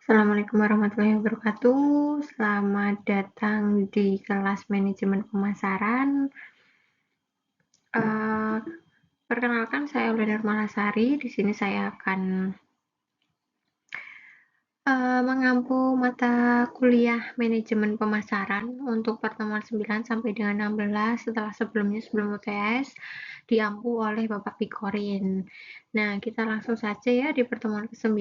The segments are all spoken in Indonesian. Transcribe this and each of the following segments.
Assalamualaikum warahmatullahi wabarakatuh. Selamat datang di kelas manajemen pemasaran. Perkenalkan, saya Aulia Malasari. Di sini saya akan mengampu mata kuliah manajemen pemasaran untuk pertemuan 9 sampai dengan 16 setelah sebelum UTS diampu oleh Bapak Pikorin. Nah, kita langsung saja ya di pertemuan ke-9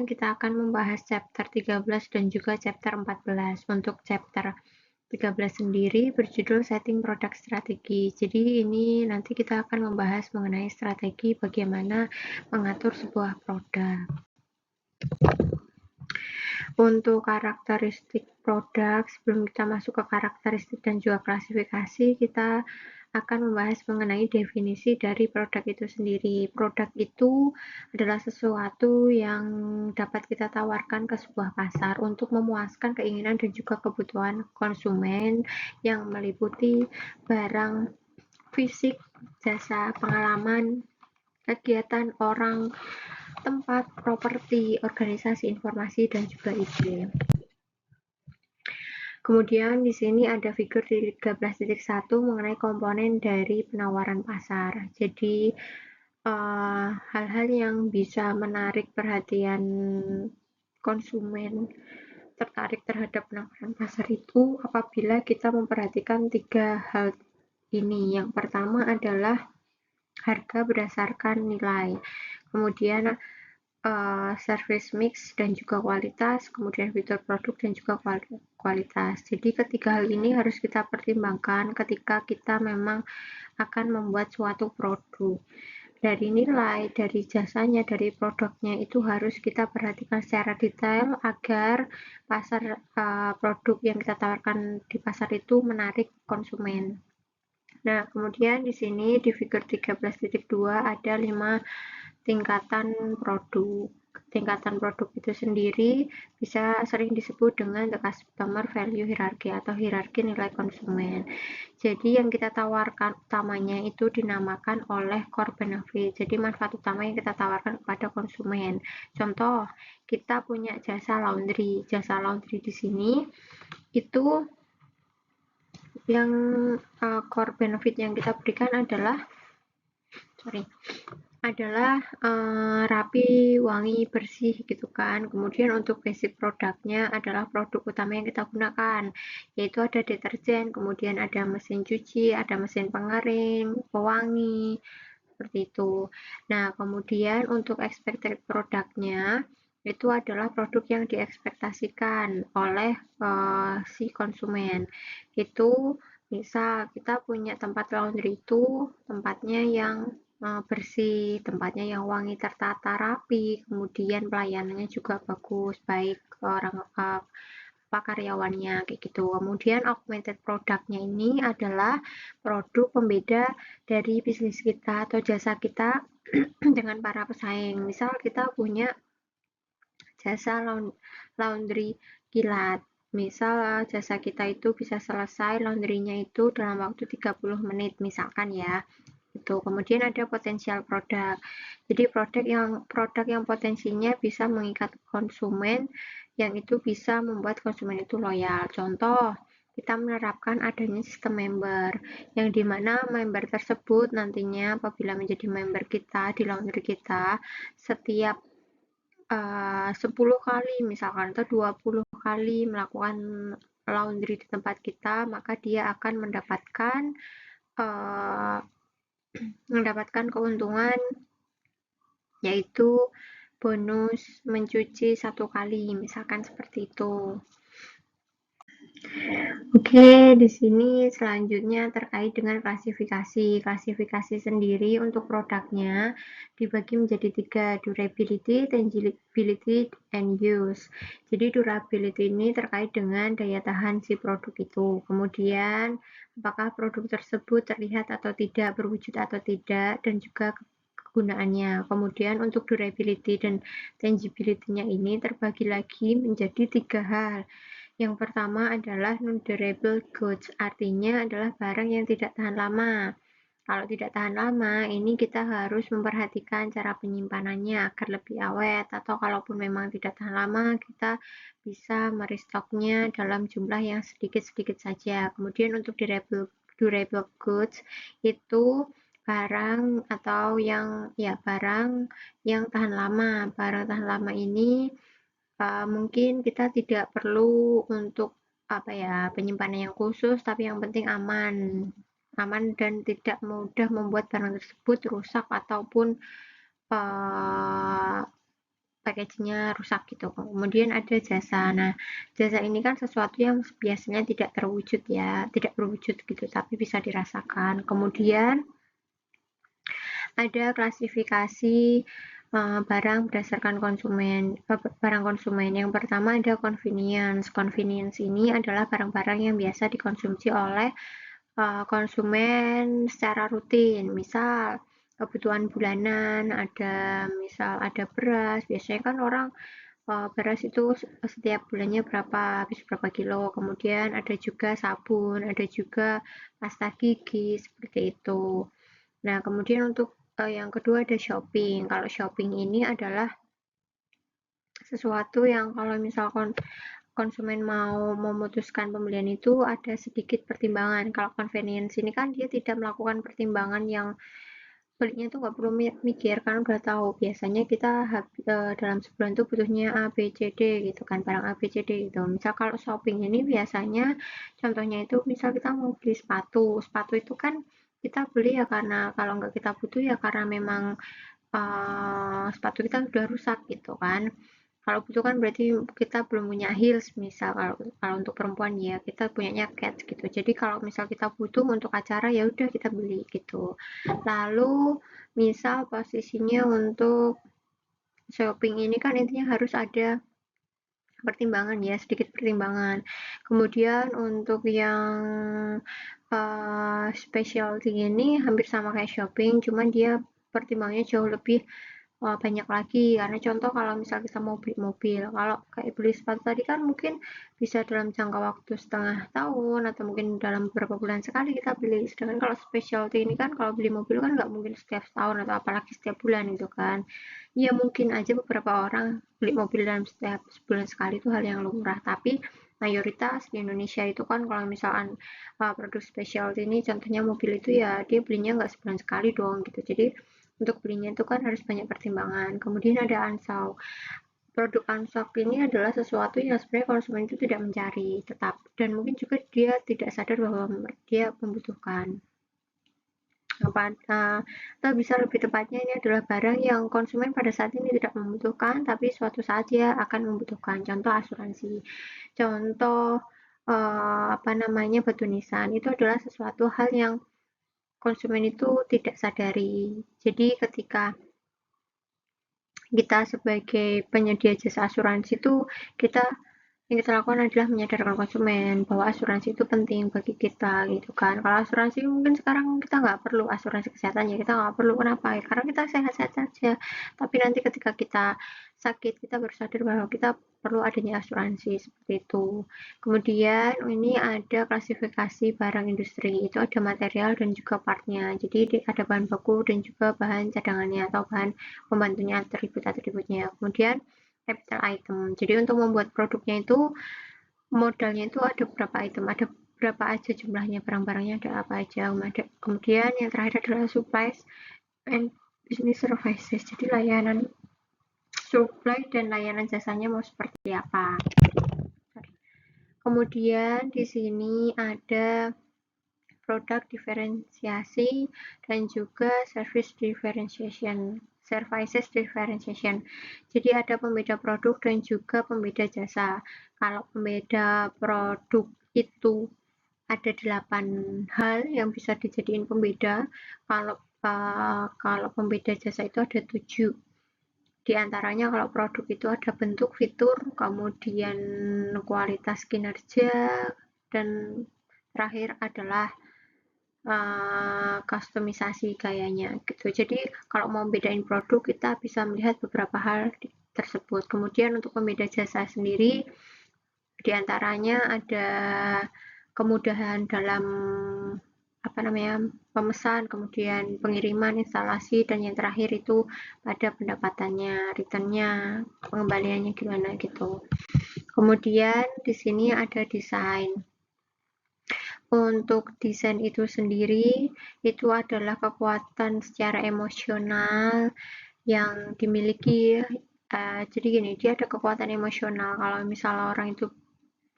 kita akan membahas chapter 13 dan juga chapter 14. Untuk chapter 13 sendiri berjudul Setting Product Strategi. Jadi ini nanti kita akan membahas mengenai strategi bagaimana mengatur sebuah produk. Untuk karakteristik produk, sebelum kita masuk ke karakteristik dan juga klasifikasi, kita akan membahas mengenai definisi dari produk itu sendiri. Produk itu adalah sesuatu yang dapat kita tawarkan ke sebuah pasar untuk memuaskan keinginan dan juga kebutuhan konsumen yang meliputi barang fisik, jasa, pengalaman, kegiatan orang, tempat, properti, organisasi, informasi, dan juga ide. Kemudian di sini ada figur 13.1 mengenai komponen dari penawaran pasar. Jadi hal-hal yang bisa menarik perhatian konsumen tertarik terhadap penawaran pasar itu apabila kita memperhatikan 3 hal ini. Yang pertama adalah harga berdasarkan nilai. Kemudian service mix dan juga kualitas, kemudian fitur produk dan juga kualitas. Jadi ketiga hal ini harus kita pertimbangkan ketika kita memang akan membuat suatu produk. Dari nilai, dari jasanya, dari produknya itu harus kita perhatikan secara detail agar produk yang kita tawarkan di pasar itu menarik konsumen. Nah, kemudian di sini di figur 13.2 ada 5 tingkatan produk. Tingkatan produk itu sendiri bisa sering disebut dengan the customer value hierarchy atau hierarki nilai konsumen. Jadi yang kita tawarkan utamanya itu dinamakan oleh core benefit. Jadi manfaat utama yang kita tawarkan kepada konsumen. Contoh, kita punya jasa laundry. Jasa laundry di sini itu yang core benefit yang kita berikan adalah rapi, wangi, bersih gitu kan. Kemudian untuk basic produknya adalah produk utama yang kita gunakan, yaitu ada deterjen, kemudian ada mesin cuci, ada mesin pengering, pewangi, seperti itu. Nah, kemudian untuk expected produknya itu adalah produk yang diekspektasikan oleh si konsumen. Itu misal kita punya tempat laundry itu tempatnya yang bersih, tempatnya yang wangi, tertata rapi, kemudian pelayanannya juga bagus, baik orang karyawannya kayak gitu. Kemudian augmented produknya ini adalah produk pembeda dari bisnis kita atau jasa kita dengan para pesaing. Misal kita punya jasa laundry kilat. Misal jasa kita itu bisa selesai laundrynya itu dalam waktu 30 menit misalkan ya. Itu. Kemudian ada potensial produk. Jadi produk yang potensinya bisa mengikat konsumen yang itu bisa membuat konsumen itu loyal. Contoh, kita menerapkan adanya sistem member yang dimana member tersebut nantinya apabila menjadi member kita di laundry kita setiap 10 kali misalkan atau 20 kali melakukan laundry di tempat kita, maka dia akan mendapatkan keuntungan yaitu bonus mencuci 1 kali, misalkan seperti itu. Oke, di sini selanjutnya terkait dengan klasifikasi. Klasifikasi sendiri untuk produknya dibagi menjadi 3, durability, tangibility, and use. Jadi durability ini terkait dengan daya tahan si produk itu. Kemudian apakah produk tersebut terlihat atau tidak, berwujud atau tidak, dan juga kegunaannya. Kemudian untuk durability dan tangibility-nya ini terbagi lagi menjadi 3 hal. Yang pertama adalah non-durable goods, artinya adalah barang yang tidak tahan lama. Kalau tidak tahan lama, ini kita harus memperhatikan cara penyimpanannya agar lebih awet, atau kalaupun memang tidak tahan lama, kita bisa merestoknya dalam jumlah yang sedikit-sedikit saja. Kemudian untuk durable goods itu barang atau barang yang tahan lama. Barang tahan lama ini mungkin kita tidak perlu untuk penyimpanan yang khusus, tapi yang penting aman dan tidak mudah membuat barang tersebut rusak ataupun uh, packagingnya rusak gitu. Kemudian ada jasa. Nah, jasa ini kan sesuatu yang biasanya tidak terwujud ya, tidak berwujud gitu, tapi bisa dirasakan. Kemudian ada klasifikasi barang berdasarkan barang konsumen. Yang pertama ada convenience. Convenience ini adalah barang-barang yang biasa dikonsumsi oleh konsumen secara rutin. Misal kebutuhan bulanan, misal ada beras. Biasanya kan orang beras itu setiap bulannya habis berapa kilo. Kemudian ada juga sabun, ada juga pasta gigi seperti itu. Nah, kemudian untuk yang kedua ada shopping. Kalau shopping ini adalah sesuatu yang kalau misalkan konsumen mau memutuskan pembelian itu ada sedikit pertimbangan. Kalau convenience ini kan dia tidak melakukan pertimbangan yang belinya tuh nggak perlu mikir karena udah tahu biasanya kita dalam sebulan tuh butuhnya A, B, C, D gitu kan, barang A, B, C, D gitu. Misal kalau shopping ini biasanya contohnya itu misal kita mau beli sepatu itu kan kita beli ya karena kalau nggak kita butuh ya karena memang sepatu kita sudah rusak gitu kan. Kalau butuh kan berarti kita belum punya heels misal kalau untuk perempuan ya kita punyanya Keds gitu. Jadi kalau misal kita butuh untuk acara ya udah kita beli gitu. Lalu misal posisinya untuk shopping ini kan intinya harus ada pertimbangan ya, sedikit pertimbangan. Kemudian untuk yang specialty ini hampir sama kayak shopping, cuman dia pertimbangannya jauh lebih banyak lagi. Karena contoh kalau misal kita mau beli mobil, kalau kayak beli sepatu tadi kan mungkin bisa dalam jangka waktu setengah tahun atau mungkin dalam beberapa bulan sekali kita beli. Sedangkan kalau specialty ini kan kalau beli mobil kan nggak mungkin setiap tahun atau apalagi setiap bulan gitu kan. Ya mungkin aja beberapa orang beli mobil dalam setiap sebulan sekali itu hal yang lumrah, tapi mayoritas di Indonesia itu kan kalau misalkan produk specialty ini contohnya mobil itu ya dia belinya nggak sebulan sekali dong gitu. Jadi untuk belinya itu kan harus banyak pertimbangan. Kemudian ada ansau. Produk ansok ini adalah sesuatu yang sebenarnya konsumen itu tidak mencari, tetap dan mungkin juga dia tidak sadar bahwa dia membutuhkan. Atau bisa lebih tepatnya ini adalah barang yang konsumen pada saat ini tidak membutuhkan, tapi suatu saat dia akan membutuhkan. Contoh asuransi, contoh batu nisan itu adalah sesuatu hal yang konsumen itu tidak sadari. Jadi ketika kita sebagai penyedia jasa asuransi itu kita yang kita lakukan adalah menyadarkan konsumen bahwa asuransi itu penting bagi kita gitu kan. Kalau asuransi mungkin sekarang kita nggak perlu asuransi kesehatan ya kita nggak perlu, kenapa ya karena kita sehat-sehat saja, tapi nanti ketika kita sakit kita baru sadar bahwa kita perlu adanya asuransi seperti itu. Kemudian ini ada klasifikasi barang industri, itu ada material dan juga partnya, jadi ada bahan baku dan juga bahan cadangannya atau bahan pembantunya, atribut-atributnya. Kemudian capital item. Jadi untuk membuat produknya itu modalnya itu ada berapa item, ada berapa aja jumlahnya, barang-barangnya ada apa aja. Kemudian yang terakhir adalah supplies and business services. Jadi layanan supply dan layanan jasanya mau seperti apa. Kemudian di sini ada produk diferensiasi dan juga services differentiation. Jadi ada pembeda produk dan juga pembeda jasa. Kalau pembeda produk itu ada 8 hal yang bisa dijadiin pembeda. Kalau pembeda jasa itu ada 7. Di antaranya kalau produk itu ada bentuk, fitur, kemudian kualitas kinerja, dan terakhir adalah kustomisasi gayanya gitu. Jadi kalau mau bedain produk kita bisa melihat beberapa hal tersebut. Kemudian untuk pembeda jasa sendiri diantaranya ada kemudahan dalam pemesan, kemudian pengiriman, instalasi, dan yang terakhir itu pada pendapatannya, returnnya, pengembaliannya gimana gitu. Kemudian di sini ada desain. Untuk desain itu sendiri, itu adalah kekuatan secara emosional yang dimiliki. Jadi gini, dia ada kekuatan emosional. Kalau misalnya orang itu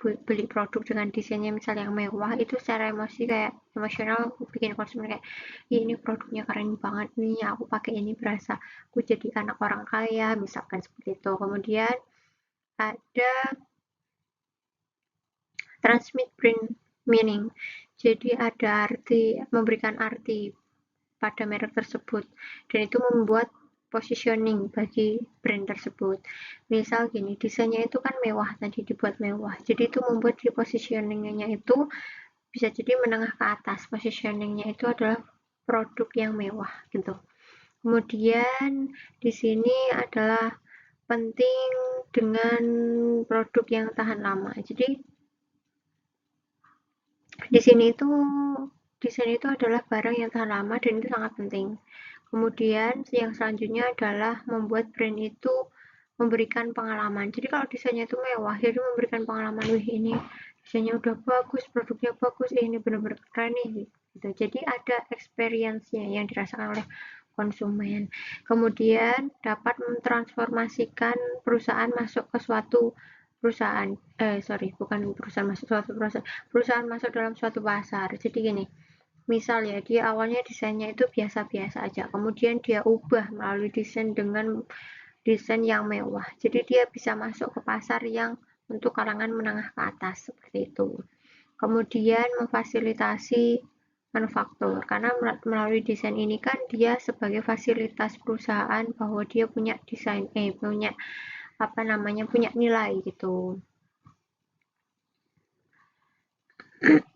beli produk dengan desainnya misalnya yang mewah, itu secara emosi kayak emosional bikin konsumen kayak, ini produknya keren banget nih, aku pakai ini berasa aku jadi anak orang kaya, misalkan seperti itu. Kemudian ada transmit brand meaning, jadi ada arti, memberikan arti pada merek tersebut, dan itu membuat positioning bagi brand tersebut. Misal gini, desainnya itu kan mewah, tadi dibuat mewah, jadi itu membuat di positioningnya itu bisa jadi menengah ke atas. Positioningnya itu adalah produk yang mewah gitu. Kemudian di sini adalah penting dengan produk yang tahan lama. Jadi di sini itu desain itu adalah barang yang tahan lama dan itu sangat penting. Kemudian yang selanjutnya adalah membuat brand itu memberikan pengalaman. Jadi kalau desainnya itu mewah, jadi memberikan pengalaman, wih ini desainnya udah bagus, produknya bagus, ini benar-benar keren nih gitu. Jadi ada experience-nya yang dirasakan oleh konsumen. Kemudian dapat mentransformasikan perusahaan masuk ke suatu perusahaan, bukan perusahaan masuk suatu perusahaan masuk dalam suatu pasar. Jadi gini, misal ya, dia awalnya desainnya itu biasa-biasa aja, kemudian dia ubah melalui desain dengan desain yang mewah. Jadi dia bisa masuk ke pasar yang untuk kalangan menengah ke atas seperti itu. Kemudian memfasilitasi manufaktur, karena melalui desain ini kan dia sebagai fasilitas perusahaan bahwa dia punya desain, punya nilai gitu.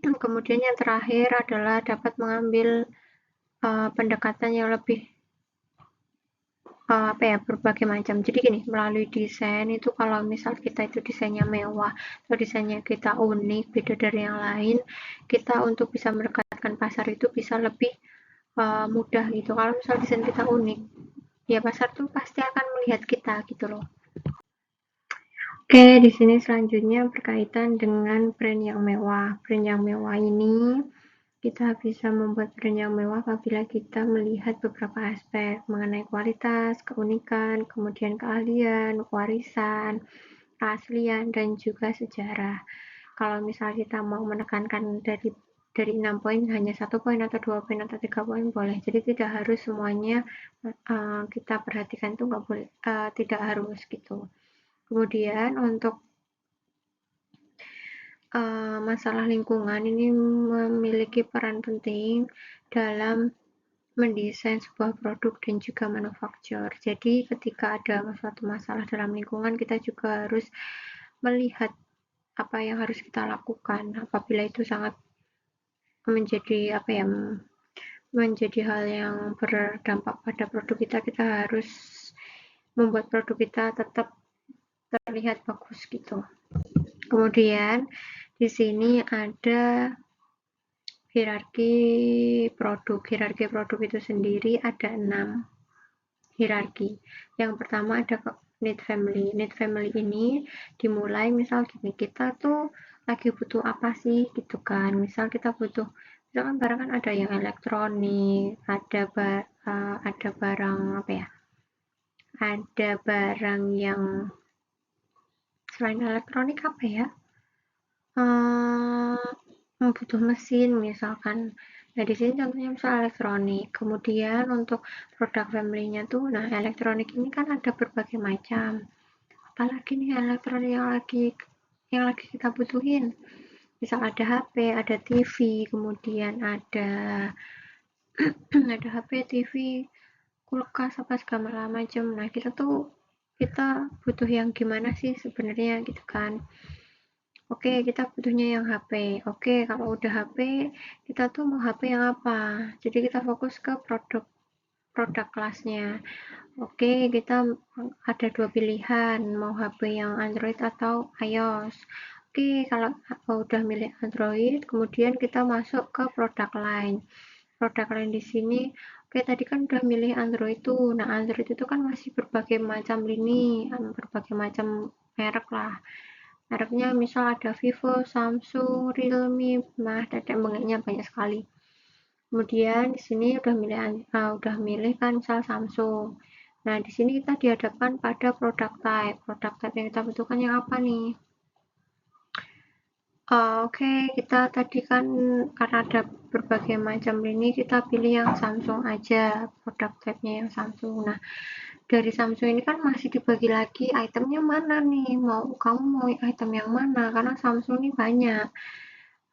Kemudian yang terakhir adalah dapat mengambil pendekatan yang lebih berbagai macam. Jadi gini, melalui desain itu kalau misal kita itu desainnya mewah atau desainnya kita unik, beda dari yang lain, kita untuk bisa mendekatkan pasar itu bisa lebih mudah gitu. Kalau misal desain kita unik, ya pasar tuh pasti akan melihat kita gitu loh. Oke, di sini selanjutnya berkaitan dengan brand yang mewah. Brand yang mewah ini kita bisa membuat brand yang mewah apabila kita melihat beberapa aspek mengenai kualitas, keunikan, kemudian keahlian, warisan, keaslian, dan juga sejarah. Kalau misal kita mau menekankan dari 6 poin hanya 1 poin atau 2 poin atau 3 poin boleh. Jadi tidak harus semuanya kita perhatikan, itu nggak boleh, tidak harus gitu. Kemudian untuk masalah lingkungan ini memiliki peran penting dalam mendesain sebuah produk dan juga manufaktur. Jadi ketika ada suatu masalah dalam lingkungan, kita juga harus melihat apa yang harus kita lakukan. Apabila itu sangat menjadi hal yang berdampak pada produk kita, kita harus membuat produk kita tetap terlihat bagus gitu. Kemudian di sini ada hierarki produk. Hierarki produk itu sendiri ada 6 hierarki. Yang pertama ada need family. Need family ini dimulai misal gini, kita tuh lagi butuh apa sih gitu kan. Misal kita butuh, misalkan barang kan ada yang elektronik, ada barang ada barang yang selain elektronik butuh mesin misalkan. Nah, di sini contohnya misal elektronik. Kemudian untuk produk family-nya tuh, nah elektronik ini kan ada berbagai macam. Apalagi nih elektronik yang lagi kita butuhin. Misal ada HP, ada TV, kemudian ada ada HP, TV, kulkas apa segala macam. Nah, kita butuh yang gimana sih sebenarnya gitu kan. Oke, kita butuhnya yang HP. Oke, kalau udah HP, kita tuh mau HP yang apa? Jadi kita fokus ke produk kelasnya. Oke, kita ada 2 pilihan, mau HP yang Android atau iOS. Oke, kalau udah milih Android, kemudian kita masuk ke produk lain. Produk lain di sini, oke tadi kan udah milih Android tuh. Nah, Android itu kan masih berbagai macam lini, berbagai macam merek lah. Mereknya misal ada Vivo, Samsung, Realme, nah dan bengeknya banyak sekali. Kemudian di sini udah milih kan misal Samsung. Nah, di sini kita dihadapkan pada produk type. Produk type yang kita butuhkan yang apa nih? Oke, kita tadi kan karena ada berbagai macam lini, kita pilih yang Samsung aja, produk type-nya yang Samsung. Nah, dari Samsung ini kan masih dibagi lagi itemnya mana nih, kamu mau item yang mana, karena Samsung ini banyak.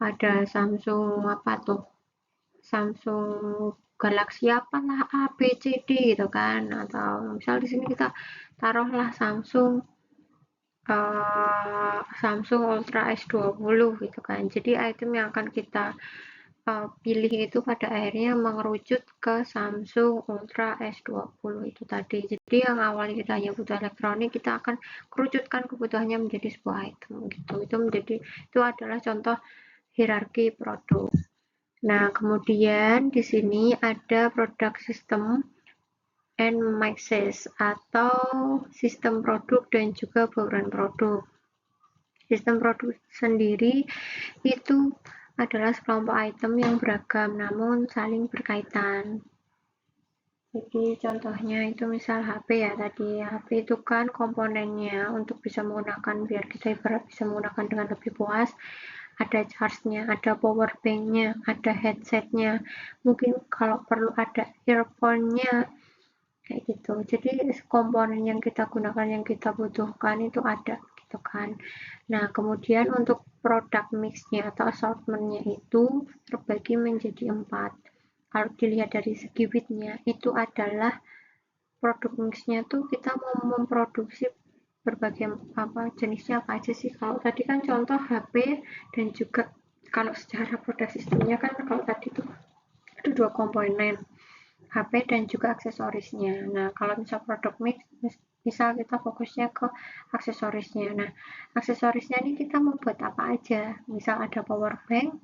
Ada Samsung apa tuh, Samsung Galaxy apa lah, A, B, C, D gitu kan, atau misal di sini kita taruhlah Samsung Ultra S20 gitu kan. Jadi item yang akan kita pilih itu pada akhirnya mengerucut ke Samsung Ultra S20 itu tadi. Jadi yang awalnya kita hanya butuh elektronik, kita akan kerucutkan kebutuhannya menjadi sebuah item gitu. Itu adalah contoh hierarki produk. Nah, kemudian di sini ada produk sistem and mixes atau sistem produk dan juga bauran produk. Sistem produk sendiri itu adalah sekelompok item yang beragam namun saling berkaitan. Jadi contohnya itu misal HP ya tadi. HP itu kan komponennya untuk bisa menggunakan, biar kita ibarat bisa menggunakan dengan lebih puas, ada charge-nya, ada power bank-nya, ada headset-nya. Mungkin kalau perlu ada earphone-nya kayak gitu. Jadi komponen yang kita gunakan, yang kita butuhkan itu ada gitu kan. Nah, kemudian untuk produk mix-nya atau assortment-nya itu terbagi menjadi 4. Kalau dilihat dari segi width-nya, itu adalah produk mix-nya tuh kita mau memproduksi berbagai jenisnya apa aja sih. Kalau tadi kan contoh HP, dan juga kalau secara produk sistemnya kan kalau tadi tuh ada 2 komponen, HP dan juga aksesorisnya. Nah, kalau misal produk mix, misal kita fokusnya ke aksesorisnya. Nah, aksesorisnya ini kita mau buat apa aja? Misal ada power bank,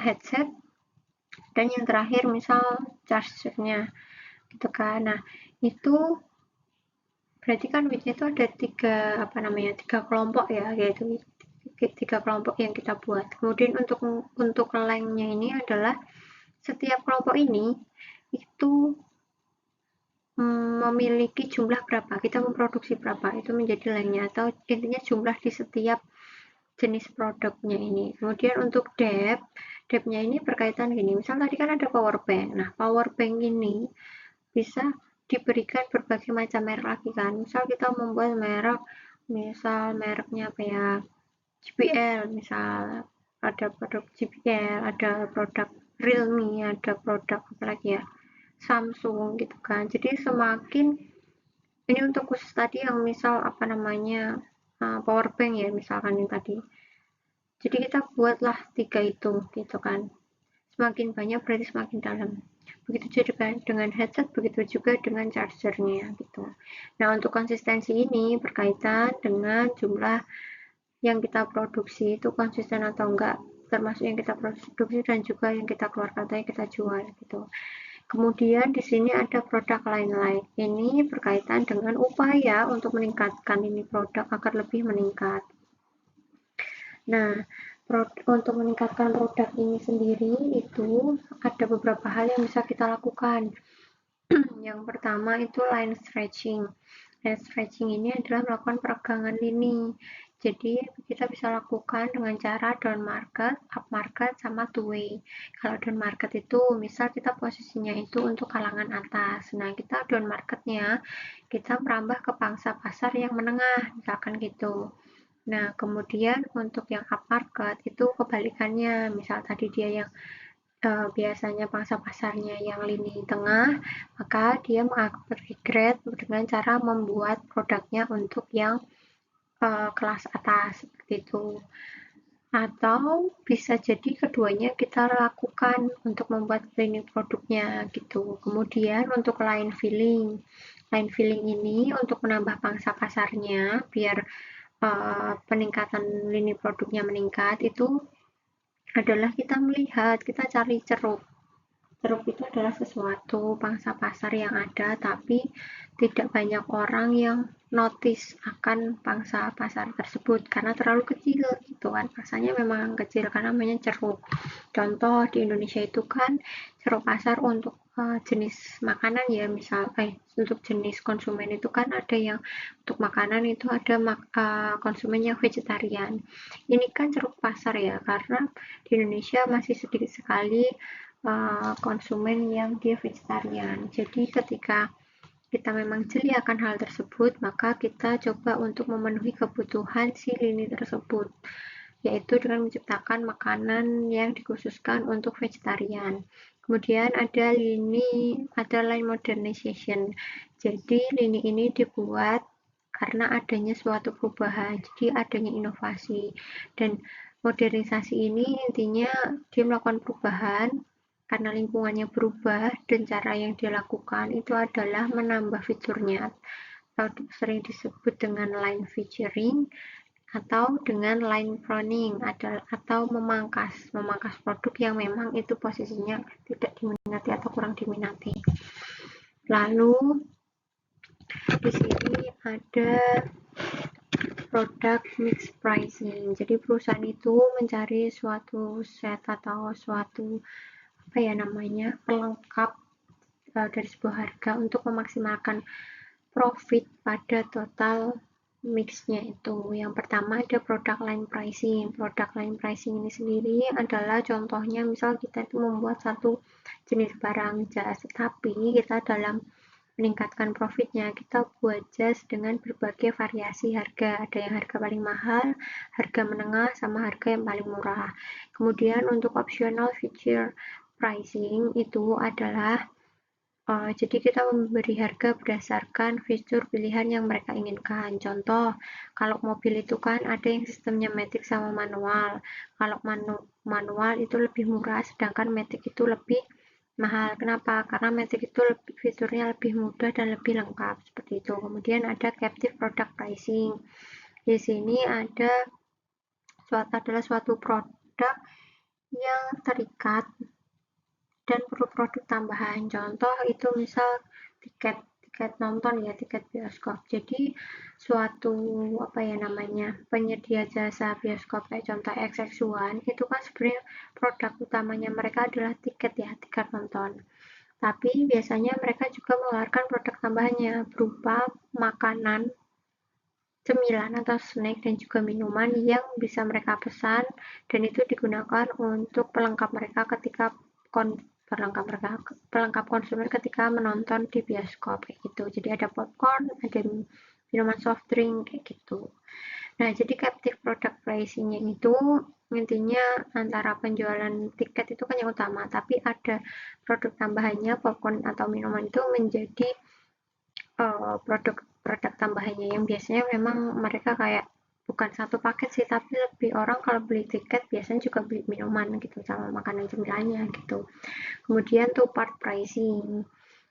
headset, dan yang terakhir misal chargernya, gitu kan. Nah, itu berarti kan width itu ada tiga kelompok ya, yaitu 3 kelompok yang kita buat. Kemudian untuk length-nya ini adalah setiap kelompok ini itu memiliki jumlah berapa, kita memproduksi berapa, itu menjadi length-nya, atau intinya jumlah di setiap jenis produknya ini. Kemudian untuk depth-nya ini berkaitan gini, misal tadi kan ada power bank. Nah, power bank ini bisa diberikan berbagai macam merek lagi kan. Misal kita membuat mereknya apa ya, JBL, misal ada produk JBL, ada produk Realme, ada produk apa lagi ya, Samsung gitu kan. Jadi semakin ini untuk khusus tadi yang misal power bank ya misalkan yang tadi. Jadi kita buatlah 3 itu gitu kan. Semakin banyak berarti semakin dalam. Begitu juga dengan headset, begitu juga dengan chargernya gitu. Nah, untuk konsistensi ini berkaitan dengan jumlah yang kita produksi itu konsisten atau enggak, termasuk yang kita produksi dan juga yang kita keluarkan atau yang kita jual gitu. Kemudian di sini ada produk lain-lain. Ini berkaitan dengan upaya untuk meningkatkan ini produk agar lebih meningkat. Nah, untuk meningkatkan produk ini sendiri itu ada beberapa hal yang bisa kita lakukan. Yang pertama itu line stretching. Line stretching ini adalah melakukan peregangan lini. Jadi kita bisa lakukan dengan cara down market, up market, sama two way. Kalau down market itu misal kita posisinya itu untuk kalangan atas. Nah, kita down marketnya kita merambah ke pangsa pasar yang menengah, misalkan gitu. Nah, kemudian untuk yang up market itu kebalikannya. Misal tadi dia yang biasanya pangsa pasarnya yang lini tengah, maka dia mengupgrade dengan cara membuat produknya untuk yang kelas atas seperti itu. Atau bisa jadi keduanya kita lakukan untuk membuat lini produknya gitu. Kemudian untuk line filling ini untuk menambah pangsa pasarnya biar peningkatan lini produknya meningkat itu adalah kita melihat, kita cari ceruk. Ceruk itu adalah sesuatu pangsa pasar yang ada, tapi tidak banyak orang yang notice akan pangsa pasar tersebut karena terlalu kecil gitu kan. Pangsanya memang kecil karena namanya ceruk. Contoh di Indonesia itu kan ceruk pasar untuk jenis makanan ya, misal untuk jenis konsumen itu kan ada yang untuk makanan itu ada konsumen yang vegetarian. Ini kan ceruk pasar ya, karena di Indonesia masih sedikit sekali konsumen yang dia vegetarian. Jadi ketika kita memang jeli akan hal tersebut, maka kita coba untuk memenuhi kebutuhan si lini tersebut, yaitu dengan menciptakan makanan yang dikhususkan untuk vegetarian. Kemudian ada line modernization. Jadi lini ini dibuat karena adanya suatu perubahan, jadi adanya inovasi. Dan modernisasi ini intinya dia melakukan perubahan karena lingkungannya berubah dan cara yang dilakukan itu adalah menambah fiturnya atau sering disebut dengan line featuring atau dengan line pruning atau memangkas produk yang memang itu posisinya tidak diminati atau kurang diminati. Lalu di sini ada product mix pricing. Jadi perusahaan itu mencari suatu set atau suatu pelengkap dari sebuah harga untuk memaksimalkan profit pada total mixnya itu. Yang pertama ada product line pricing. Product line pricing ini sendiri adalah contohnya misal kita itu membuat satu jenis barang jas, tapi kita dalam meningkatkan profitnya kita buat jas dengan berbagai variasi harga. Ada yang harga paling mahal, harga menengah, sama harga yang paling murah. Kemudian untuk optional feature pricing itu adalah jadi kita memberi harga berdasarkan fitur pilihan yang mereka inginkan. Contoh, kalau mobil itu kan ada yang sistemnya matic sama manual. Kalau manual itu lebih murah, sedangkan matic itu lebih mahal. Kenapa? Karena matic itu fiturnya lebih mudah dan lebih lengkap seperti itu. Kemudian ada captive product pricing. Di sini adalah suatu produk yang terikat dan perlu produk tambahan. Contoh itu misal tiket nonton ya, tiket bioskop. Jadi suatu penyedia jasa bioskop kayak contoh XX1 itu kan sebenarnya produk utamanya mereka adalah tiket ya, tiket nonton. Tapi biasanya mereka juga mengeluarkan produk tambahannya berupa makanan, cemilan atau snack dan juga minuman yang bisa mereka pesan dan itu digunakan untuk pelengkap konsumen ketika menonton di bioskop kayak gitu. Jadi ada popcorn, ada minuman soft drink kayak gitu. Nah, jadi captive product pricing-nya itu intinya antara penjualan tiket itu kan yang utama, tapi ada produk tambahannya, popcorn atau minuman itu menjadi produk tambahannya yang biasanya memang mereka kayak bukan satu paket sih, tapi lebih orang kalau beli tiket biasanya juga beli minuman gitu sama makanan cemilannya gitu. Kemudian two part pricing.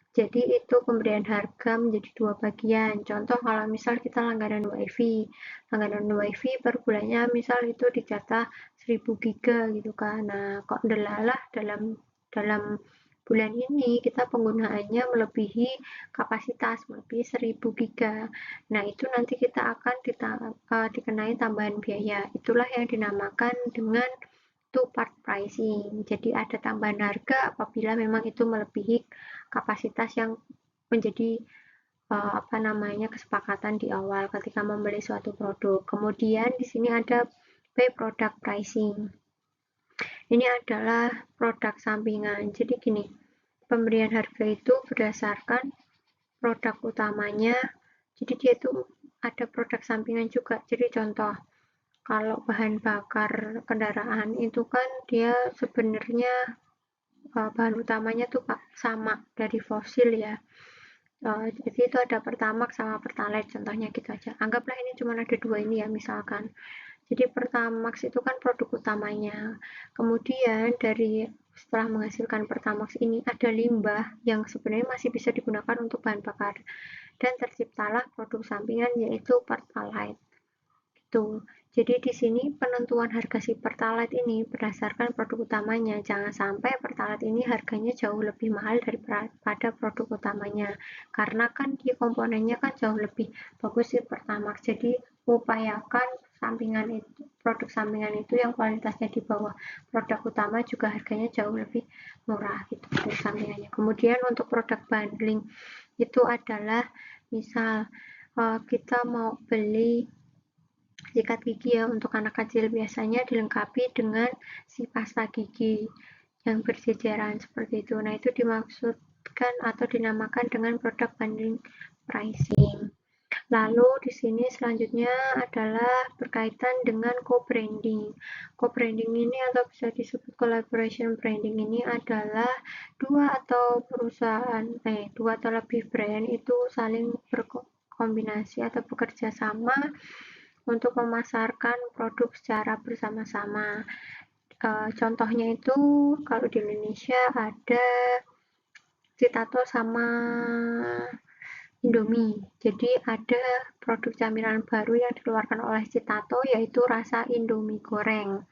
Jadi itu pemberian harga menjadi dua bagian. Contoh kalau misal kita langganan WiFi. Langganan WiFi per bulannya misal itu dijatah 1000 giga gitu kan. Nah, kok delalah dalam bulan ini kita penggunaannya melebihi kapasitas, melebihi 1000 giga. Nah, itu nanti kita akan dikenai tambahan biaya. Itulah yang dinamakan dengan two part pricing. Jadi ada tambahan harga apabila memang itu melebihi kapasitas yang menjadi kesepakatan di awal ketika membeli suatu produk. Kemudian di sini ada by product pricing. Ini adalah produk sampingan. Jadi gini, pemberian harga itu berdasarkan produk utamanya. Jadi dia itu ada produk sampingan juga. Jadi contoh, kalau bahan bakar kendaraan itu kan dia sebenarnya bahan utamanya tuh sama dari fosil ya. Jadi itu ada Pertamax sama Pertalite contohnya gitu aja. Anggaplah ini cuma ada dua ini ya misalkan. Jadi Pertamax itu kan produk utamanya. Kemudian setelah menghasilkan Pertamax ini ada limbah yang sebenarnya masih bisa digunakan untuk bahan bakar dan terciptalah produk sampingan yaitu Pertalite. Tuh, jadi di sini penentuan harga si Pertalite ini berdasarkan produk utamanya. Jangan sampai Pertalite ini harganya jauh lebih mahal daripada produk utamanya. Karena kan di komponennya kan jauh lebih bagus si Pertamax. Jadi upayakan produk sampingan itu yang kualitasnya di bawah produk utama juga harganya jauh lebih murah gitu produk sampingannya. Kemudian untuk produk bundling itu adalah misal kita mau beli sikat gigi ya untuk anak kecil, biasanya dilengkapi dengan si pasta gigi yang berjejeran seperti itu. Nah, itu dimaksudkan atau dinamakan dengan produk bundling pricing. Lalu di sini selanjutnya adalah berkaitan dengan co-branding. Co-branding ini atau bisa disebut collaboration branding ini adalah dua atau lebih brand itu saling berkombinasi atau bekerja sama untuk memasarkan produk secara bersama-sama. Contohnya itu kalau di Indonesia ada Citato sama Indomie. Jadi ada produk camilan baru yang dikeluarkan oleh Citato yaitu rasa Indomie goreng.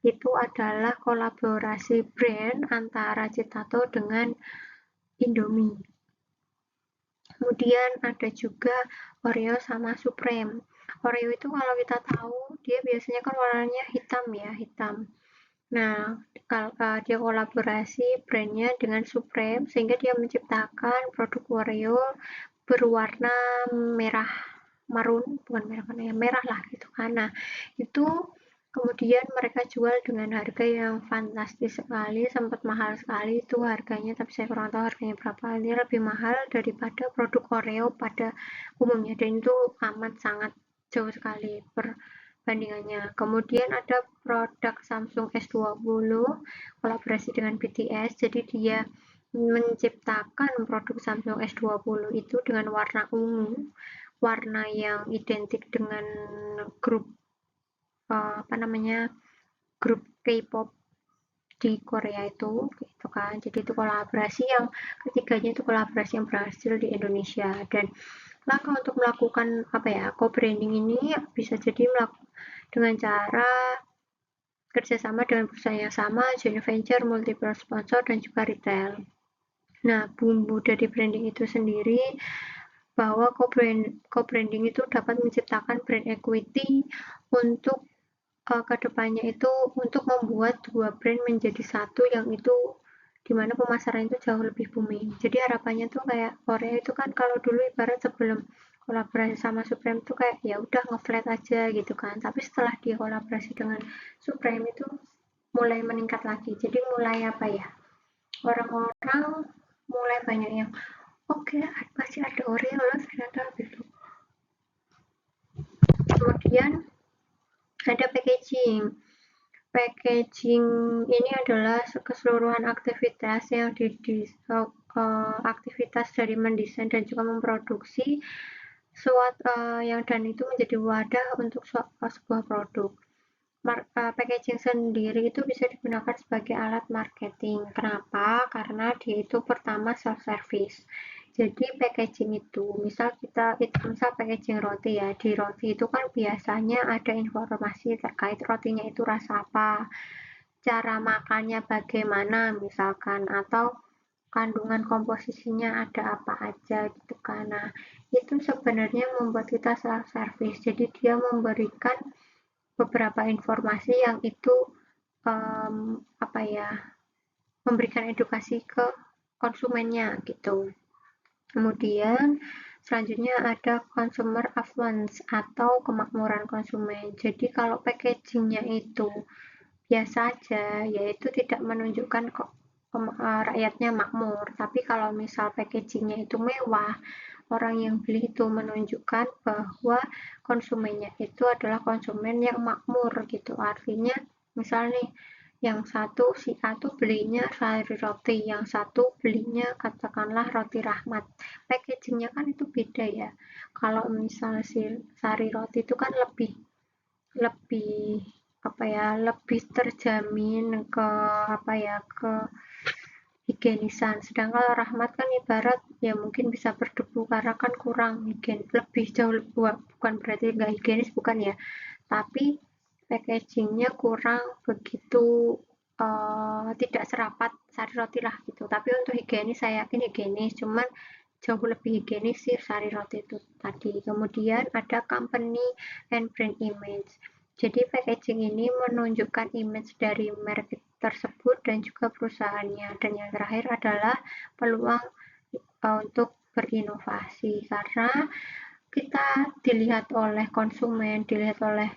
Itu adalah kolaborasi brand antara Citato dengan Indomie. Kemudian ada juga Oreo sama Supreme. Oreo itu kalau kita tahu dia biasanya kan warnanya hitam ya, hitam. Nah, kalau dia kolaborasi brandnya dengan Supreme sehingga dia menciptakan produk Oreo berwarna merah marun, bukan merah mana ya, merah lah gitu kan. Nah, itu kemudian mereka jual dengan harga yang fantastis sekali, sempat mahal sekali itu harganya, tapi saya kurang tahu harganya berapa. Ini lebih mahal daripada produk Oreo pada umumnya, dan itu amat sangat jauh sekali perbandingannya. Kemudian ada produk Samsung S20 kolaborasi dengan BTS, jadi dia menciptakan produk Samsung S20 itu dengan warna ungu, warna yang identik dengan grup grup K-pop di Korea itu gitu kan. Jadi itu kolaborasi yang ketiganya itu kolaborasi yang berhasil di Indonesia. Dan langkah untuk melakukan co-branding ini bisa jadi dengan cara kerjasama dengan perusahaan yang sama, joint venture, multiple sponsor, dan juga retail. Nah, bumbu dari branding itu sendiri bahwa co-branding itu dapat menciptakan brand equity untuk kedepannya itu untuk membuat dua brand menjadi satu yang itu dimana pemasaran itu jauh lebih booming. Jadi harapannya tuh kayak Korea itu kan kalau dulu ibarat sebelum kolaborasi sama Supreme tuh kayak ya udah ngeflat aja gitu kan. Tapi setelah dia kolaborasi dengan Supreme itu mulai meningkat lagi. Jadi mulai orang-orang mulai banyak yang oke, masih ada Oreo loh ternyata gitu. Kemudian ada packaging. Packaging ini adalah keseluruhan aktivitas aktivitas dari mendesain dan juga memproduksi dan itu menjadi wadah untuk sebuah produk. Packaging sendiri itu bisa digunakan sebagai alat marketing. Kenapa? Karena dia itu pertama self service. Jadi packaging itu, misal packaging roti ya, di roti itu kan biasanya ada informasi terkait rotinya itu rasa apa, cara makannya bagaimana misalkan, atau kandungan komposisinya ada apa aja gitu kan. Nah, itu sebenarnya membuat kita self service. Jadi dia memberikan beberapa informasi yang itu memberikan edukasi ke konsumennya gitu. Kemudian selanjutnya ada consumer affluence atau kemakmuran konsumen. Jadi kalau packagingnya itu biasa aja, yaitu tidak menunjukkan rakyatnya makmur. Tapi kalau misal packagingnya itu mewah, orang yang beli itu menunjukkan bahwa konsumennya itu adalah konsumen yang makmur gitu. Artinya misal nih yang satu si A tuh belinya sari roti, yang satu belinya katakanlah roti Rahmat. Packagingnya kan itu beda ya. Kalau misal si sari roti itu kan lebih lebih terjamin ke higienisan. Sedangkan kalau Rahmat kan ibarat ya mungkin bisa berdebu karena kan kurang higienis, lebih jauh bukan berarti nggak higienis bukan ya, tapi packagingnya kurang begitu tidak serapat sari roti lah gitu. Tapi untuk higienis saya yakin higienis, cuman jauh lebih higienis sih sari roti itu tadi. Kemudian ada company and brand image. Jadi packaging ini menunjukkan image dari merek tersebut dan juga perusahaannya. Dan yang terakhir adalah peluang untuk berinovasi, karena kita dilihat oleh konsumen, dilihat oleh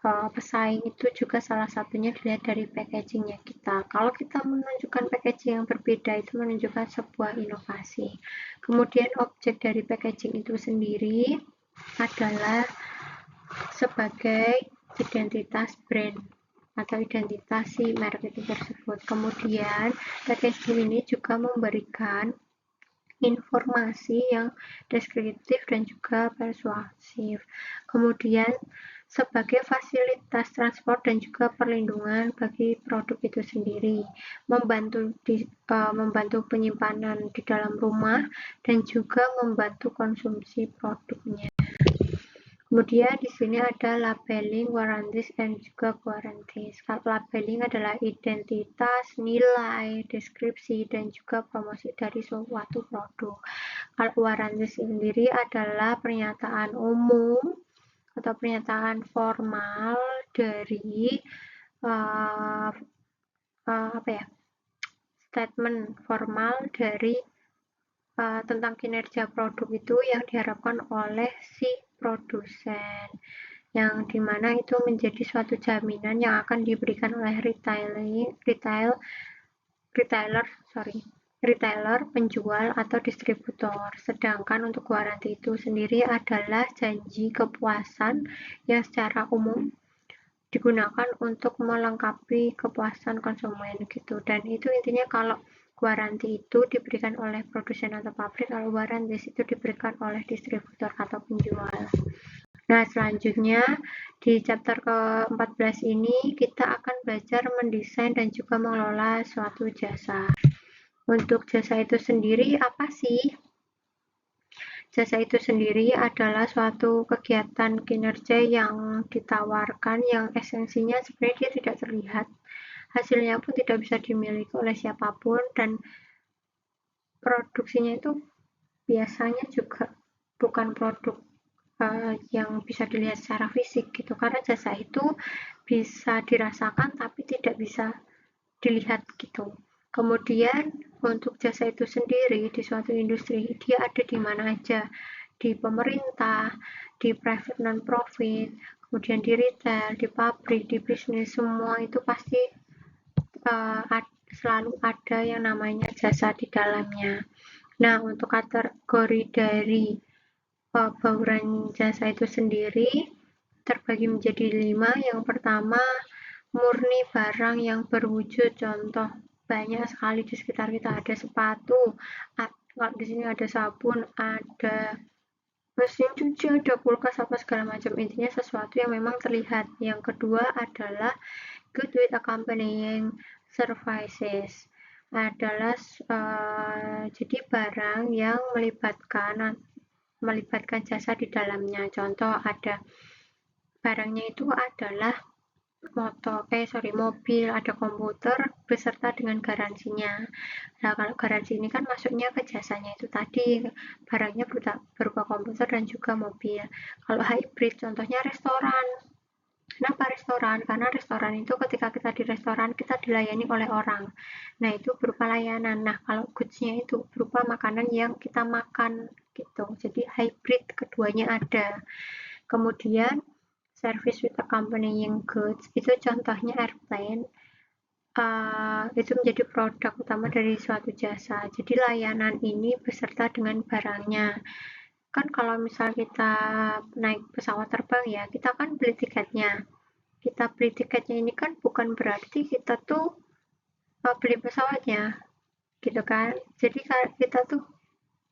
pesaing itu juga salah satunya dilihat dari packagingnya kita. Kalau kita menunjukkan packaging yang berbeda, itu menunjukkan sebuah inovasi. Kemudian objek dari packaging itu sendiri adalah sebagai identitas brand atau identitas si merek itu tersebut. Kemudian packaging ini juga memberikan informasi yang deskriptif dan juga persuasif. Kemudian sebagai fasilitas transport dan juga perlindungan bagi produk itu sendiri, membantu penyimpanan di dalam rumah dan juga membantu konsumsi produknya. Kemudian di sini ada labeling, warranties, dan juga guarantees. Labeling adalah identitas, nilai, deskripsi, dan juga promosi dari suatu produk. Kalau warranties sendiri adalah pernyataan umum atau pernyataan formal dari statement formal dari tentang kinerja produk itu yang diharapkan oleh si produsen, yang dimana itu menjadi suatu jaminan yang akan diberikan oleh retailer, penjual atau distributor. Sedangkan untuk waranti itu sendiri adalah janji kepuasan yang secara umum digunakan untuk melengkapi kepuasan konsumen gitu. Dan itu intinya kalau waranti itu diberikan oleh produsen atau pabrik, kalau waranti itu diberikan oleh distributor atau penjual. Nah, selanjutnya di chapter ke-14 ini kita akan belajar mendesain dan juga mengelola suatu jasa. Untuk jasa itu sendiri apa sih? Jasa itu sendiri adalah suatu kegiatan kinerja yang ditawarkan yang esensinya sebenarnya dia tidak terlihat. Hasilnya pun tidak bisa dimiliki oleh siapapun dan produksinya itu biasanya juga bukan produk yang bisa dilihat secara fisik gitu, karena jasa itu bisa dirasakan tapi tidak bisa dilihat gitu. Kemudian untuk jasa itu sendiri di suatu industri dia ada di mana aja, di pemerintah, di private non-profit, kemudian di retail, di pabrik, di bisnis, semua itu pasti selalu ada yang namanya jasa di dalamnya. Nah, untuk kategori dari bauran jasa itu sendiri terbagi menjadi 5. Yang pertama, murni barang yang berwujud. Contoh banyak sekali di sekitar kita, ada sepatu, kalau di sini ada sabun, ada mesin cuci, ada kulkas, apa segala macam. Intinya sesuatu yang memang terlihat. Yang kedua adalah good with accompanying services, adalah jadi barang yang melibatkan jasa di dalamnya. Contoh ada barangnya itu adalah mobil, ada komputer beserta dengan garansinya. Nah, kalau garansi ini kan masuknya ke jasanya itu tadi, barangnya berupa komputer dan juga mobil. Kalau hybrid, contohnya restoran. Kenapa restoran? Karena restoran itu ketika kita di restoran, kita dilayani oleh orang. Nah, itu berupa layanan. Nah, kalau goods-nya itu berupa makanan yang kita makan gitu. Jadi hybrid keduanya ada. Kemudian service with accompanying goods itu contohnya airplane. Itu menjadi produk utama dari suatu jasa. Jadi layanan ini beserta dengan barangnya. Kan kalau misal kita naik pesawat terbang ya, kita kan beli tiketnya. Kita beli tiketnya ini kan bukan berarti kita tuh beli pesawatnya, gitu kan. Jadi kita tuh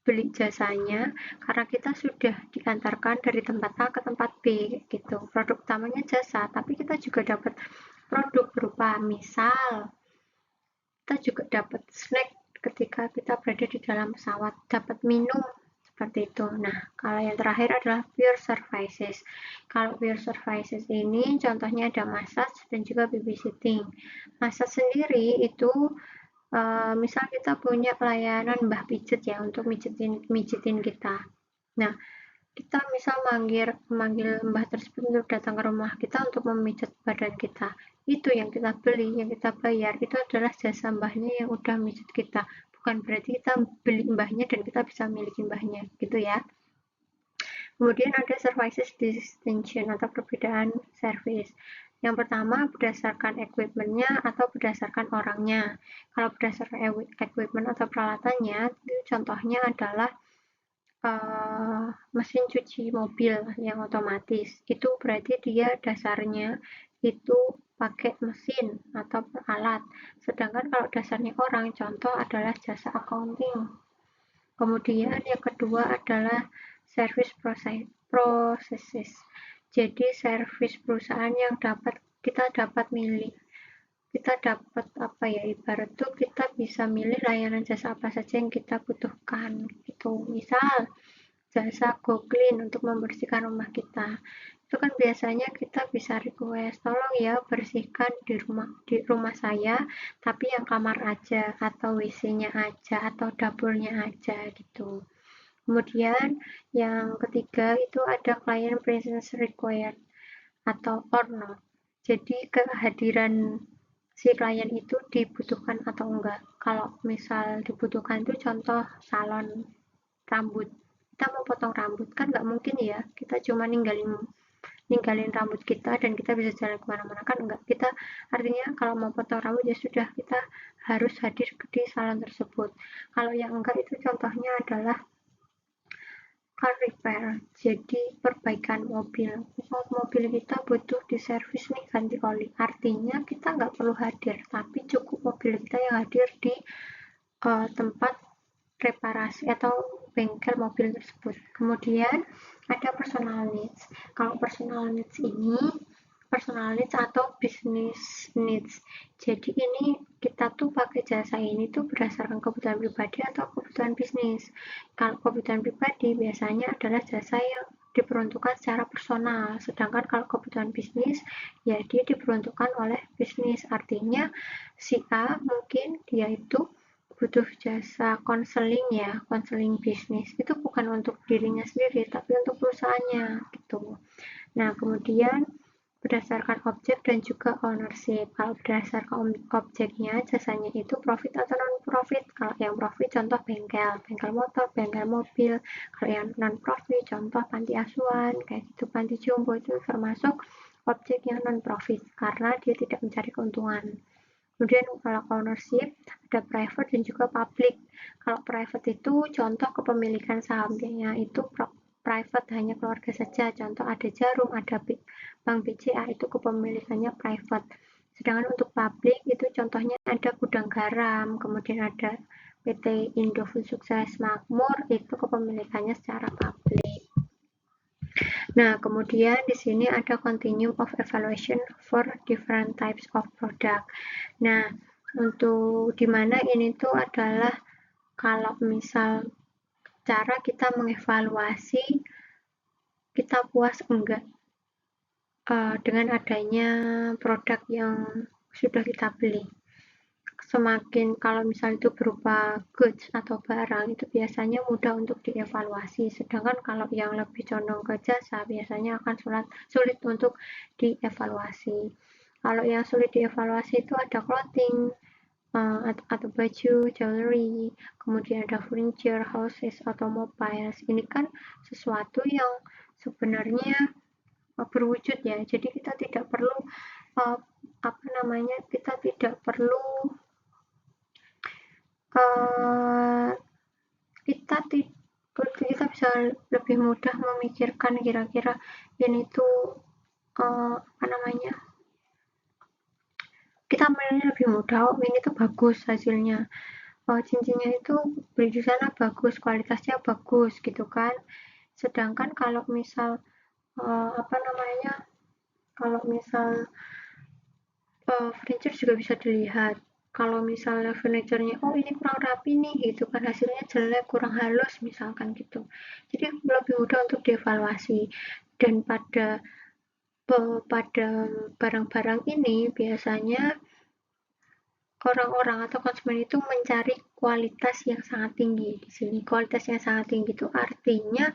beli jasanya karena kita sudah diantarkan dari tempat A ke tempat B gitu. Produk utamanya jasa, tapi kita juga dapat produk berupa misal kita juga dapat snack ketika kita berada di dalam pesawat, dapat minum seperti itu. Nah, kalau yang terakhir adalah pure services. Kalau pure services ini contohnya ada massage dan juga babysitting. Massage sendiri itu misal kita punya pelayanan mbah pijet ya untuk mijitin kita. Nah, kita misal memanggil mbah tersebut untuk datang ke rumah kita untuk memijat badan kita. Itu yang kita beli, yang kita bayar, itu adalah jasa mbahnya yang udah mijat kita. Bukan berarti kita beli mbahnya dan kita bisa miliki mbahnya, gitu ya. Kemudian ada services distinction atau perbedaan service. Yang pertama berdasarkan equipment-nya atau berdasarkan orangnya. Kalau berdasarkan equipment atau peralatannya, itu contohnya adalah mesin cuci mobil yang otomatis. Itu berarti dia dasarnya itu pakai mesin atau alat. Sedangkan kalau dasarnya orang, contoh adalah jasa accounting. Kemudian yang kedua adalah service processes. Jadi service perusahaan yang kita dapat milih. Kita dapat apa ya, ibarat tuh kita bisa milih layanan jasa apa saja yang kita butuhkan gitu. Misal jasa go clean untuk membersihkan rumah kita. Itu kan biasanya kita bisa request, tolong ya bersihkan di rumah saya, tapi yang kamar aja atau WC-nya aja atau dapurnya aja gitu. Kemudian yang ketiga itu ada client presence required atau or not. Jadi kehadiran si klien itu dibutuhkan atau enggak. Kalau misal dibutuhkan itu contoh salon rambut. Kita mau potong rambut kan nggak mungkin ya kita cuma ninggalin rambut kita dan kita bisa jalan kemana-mana, kan enggak. Kita artinya kalau mau potong rambut ya sudah, kita harus hadir di salon tersebut. Kalau yang enggak itu contohnya adalah car repair, jadi perbaikan mobil. Misal mobil kita butuh diservis nih, ganti oli, artinya kita nggak perlu hadir, tapi cukup mobil kita yang hadir di tempat reparasi atau bengkel mobil tersebut. Kemudian ada personal needs. Kalau personal needs ini personal needs atau business needs. Jadi ini kita tuh pakai jasa ini tuh berdasarkan kebutuhan pribadi atau kebutuhan bisnis. Kalau kebutuhan pribadi biasanya adalah jasa yang diperuntukkan secara personal, sedangkan kalau kebutuhan bisnis ya dia diperuntukkan oleh bisnis. Artinya si A mungkin dia itu butuh jasa konseling ya, konseling bisnis. Itu bukan untuk dirinya sendiri, tapi untuk perusahaannya gitu. Nah, kemudian berdasarkan objek dan juga ownership. Kalau berdasarkan objeknya, jasanya itu profit atau non-profit. Kalau yang profit contoh bengkel, bengkel motor, bengkel mobil. Kalau yang non-profit contoh panti asuhan, kayak gitu, panti jompo itu termasuk objek yang non-profit karena dia tidak mencari keuntungan. Kemudian kalau ownership ada private dan juga public. Kalau private itu contoh kepemilikan sahamnya itu private, hanya keluarga saja. Contoh ada Jarum, ada Bank BCA, itu kepemilikannya private. Sedangkan untuk public itu contohnya ada Gudang Garam, kemudian ada PT Indofood Sukses Makmur, itu kepemilikannya secara publik. Nah, kemudian di sini ada continuum of evaluation for different types of product. Nah, untuk dimana ini tuh adalah kalau misal cara kita mengevaluasi kita puas enggak dengan adanya produk yang sudah kita beli. Semakin kalau misal itu berupa goods atau barang itu biasanya mudah untuk dievaluasi, sedangkan kalau yang lebih condong ke jasa biasanya akan sulit untuk dievaluasi. Kalau yang sulit dievaluasi itu ada clothing atau baju, jewelry, kemudian ada furniture, houses, automobiles. Ini kan sesuatu yang sebenarnya berwujud ya, jadi kita tidak perlu kita tidak perlu kita bisa lebih mudah memikirkan kira-kira ini tuh kita mainnya lebih mudah. Oh, ini tuh bagus hasilnya, cincinnya itu beli di sana bagus, kualitasnya bagus gitu kan. Sedangkan kalau misal kalau misal furniture juga bisa dilihat. kalau misalnya furniturnya oh ini kurang rapi nih gitu kan, hasilnya jelek, kurang halus misalkan gitu. Jadi lebih mudah untuk dievaluasi. Dan pada barang-barang ini biasanya orang-orang atau konsumen itu mencari kualitas yang sangat tinggi di sini. Kualitas yang sangat tinggi itu artinya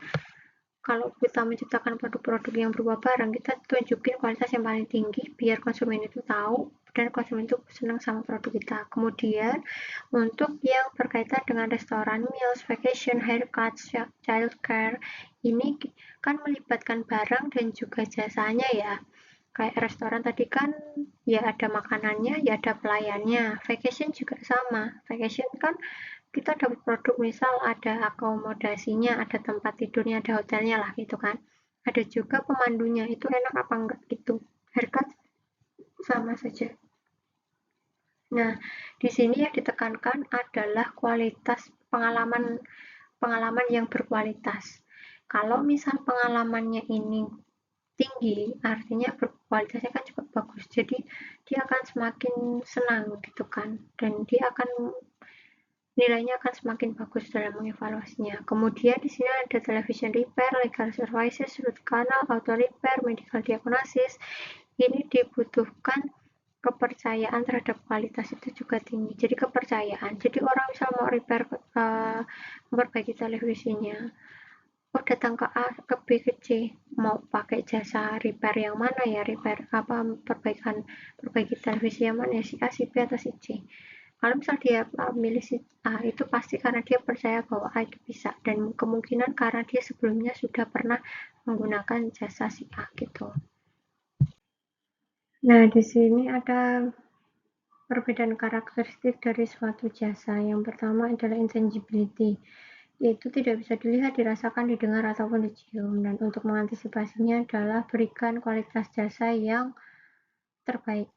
kalau kita menciptakan produk-produk yang berupa barang, kita tunjukin kualitas yang paling tinggi biar konsumen itu tahu dan konsumen itu senang sama produk kita. Kemudian untuk yang berkaitan dengan restoran, meals, vacation, haircut, childcare, ini kan melibatkan barang dan juga jasanya ya. Kayak restoran tadi kan ya ada makanannya, ya ada pelayannya. Vacation juga sama. Vacation kan kita dapat produk, misal ada akomodasinya, ada tempat tidurnya, ada hotelnya lah gitu kan. Ada juga pemandunya, itu enak apa enggak gitu. Harga sama saja. Nah, di sini yang ditekankan adalah kualitas pengalaman yang berkualitas. Kalau misal pengalamannya ini tinggi, artinya kualitasnya kan juga bagus. Jadi dia akan semakin senang gitu kan, dan dia akan nilainya akan semakin bagus dalam mengevaluasinya. Kemudian di sini ada television repair, legal services, root canal, auto repair, medical diagnosis. Ini dibutuhkan kepercayaan terhadap kualitas itu juga tinggi. Jadi kepercayaan. Jadi orang bisa mau repair memperbaiki televisinya, oh datang ke A, ke B, ke C, mau pakai jasa repair yang mana ya, repair apa, perbaiki televisi yang mana ya, si A, si B, atau si C. Kalau misal dia milih si A, itu pasti karena dia percaya bahwa A itu bisa, dan kemungkinan karena dia sebelumnya sudah pernah menggunakan jasa si A gitu. Nah, di sini ada perbedaan karakteristik dari suatu jasa. Yang pertama adalah intangibility, yaitu tidak bisa dilihat, dirasakan, didengar, ataupun dicium. Dan untuk mengantisipasinya adalah berikan kualitas jasa yang terbaik,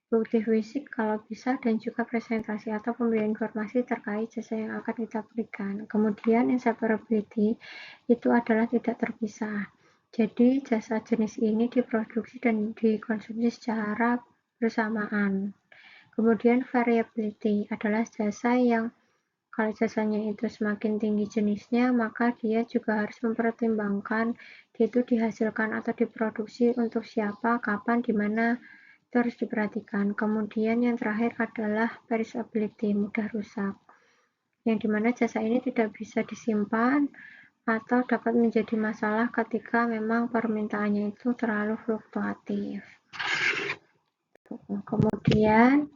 bukti fisik kalau bisa, dan juga presentasi atau pemberian informasi terkait jasa yang akan kita berikan. Kemudian inseparability itu adalah tidak terpisah. Jadi jasa jenis ini diproduksi dan dikonsumsi secara bersamaan. Kemudian variability adalah jasa yang kalau jasanya itu semakin tinggi jenisnya, maka dia juga harus mempertimbangkan dia itu dihasilkan atau diproduksi untuk siapa, kapan, di mana, itu harus diperhatikan. Kemudian yang terakhir adalah perishability, mudah rusak, yang dimana jasa ini tidak bisa disimpan atau dapat menjadi masalah ketika memang permintaannya itu terlalu fluktuatif. Kemudian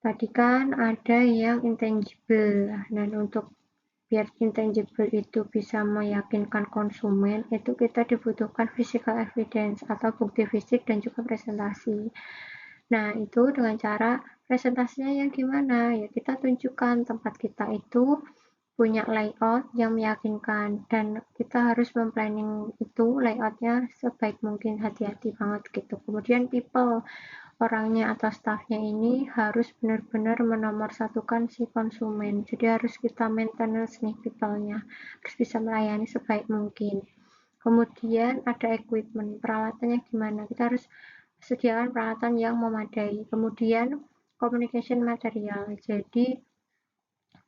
tadi kan ada yang intangible, dan untuk biar intangible itu bisa meyakinkan konsumen, itu kita dibutuhkan physical evidence atau bukti fisik dan juga presentasi. Nah, itu dengan cara presentasinya yang gimana? Ya, kita tunjukkan tempat kita itu punya layout yang meyakinkan, dan kita harus memplanning itu layoutnya sebaik mungkin, hati-hati banget gitu. Kemudian people, orangnya atau staffnya ini harus benar-benar menomorsatukan si konsumen. Jadi harus kita maintenance nih people-nya, harus bisa melayani sebaik mungkin. Kemudian ada equipment, peralatannya gimana? Kita harus sediakan peralatan yang memadai. Kemudian communication material, jadi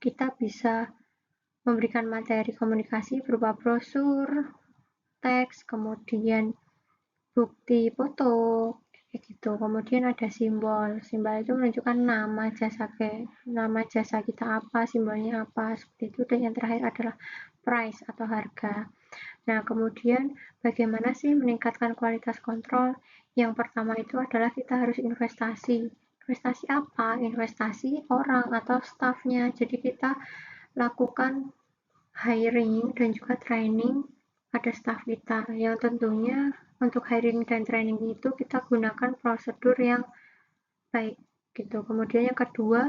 kita bisa memberikan materi komunikasi berupa brosur, teks, kemudian bukti foto, kayak gitu. Kemudian ada simbol, simbol itu menunjukkan nama jasa kita apa, simbolnya apa, seperti itu. Dan yang terakhir adalah price atau harga. Nah, kemudian bagaimana sih meningkatkan kualitas kontrol? Yang pertama itu adalah kita harus investasi. Investasi apa? Investasi orang atau staffnya. Jadi kita lakukan hiring dan juga training pada staff kita, yang tentunya untuk hiring dan training itu kita gunakan prosedur yang baik gitu. Kemudian yang kedua,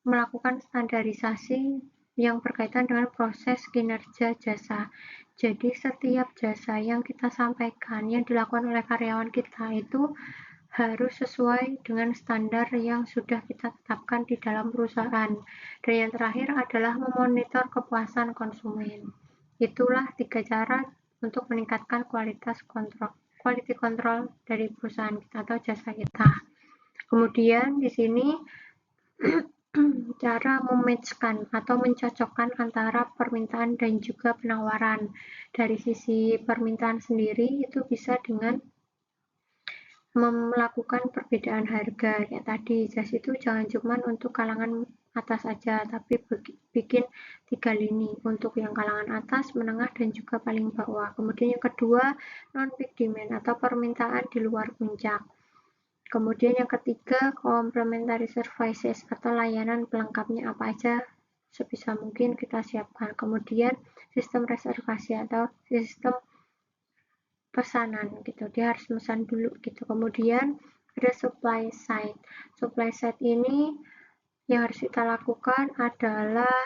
melakukan standarisasi yang berkaitan dengan proses kinerja jasa. Jadi setiap jasa yang kita sampaikan, yang dilakukan oleh karyawan kita itu harus sesuai dengan standar yang sudah kita tetapkan di dalam perusahaan. Dan yang terakhir adalah memonitor kepuasan konsumen. Itulah 3 cara untuk meningkatkan quality control dari perusahaan kita atau jasa kita. Kemudian di sini cara mematchkan atau mencocokkan antara permintaan dan juga penawaran. Dari sisi permintaan sendiri itu bisa dengan melakukan perbedaan harga. Kayak tadi, jas itu jangan cuma untuk kalangan atas saja, tapi bikin 3 lini untuk yang kalangan atas, menengah, dan juga paling bawah. Kemudian yang kedua, non-peak demand atau permintaan di luar puncak. Kemudian yang ketiga, complementary services atau layanan pelengkapnya apa aja sebisa mungkin kita siapkan. Kemudian sistem reservasi atau sistem pesanan gitu, dia harus pesan dulu gitu. Kemudian ada supply side ini yang harus kita lakukan adalah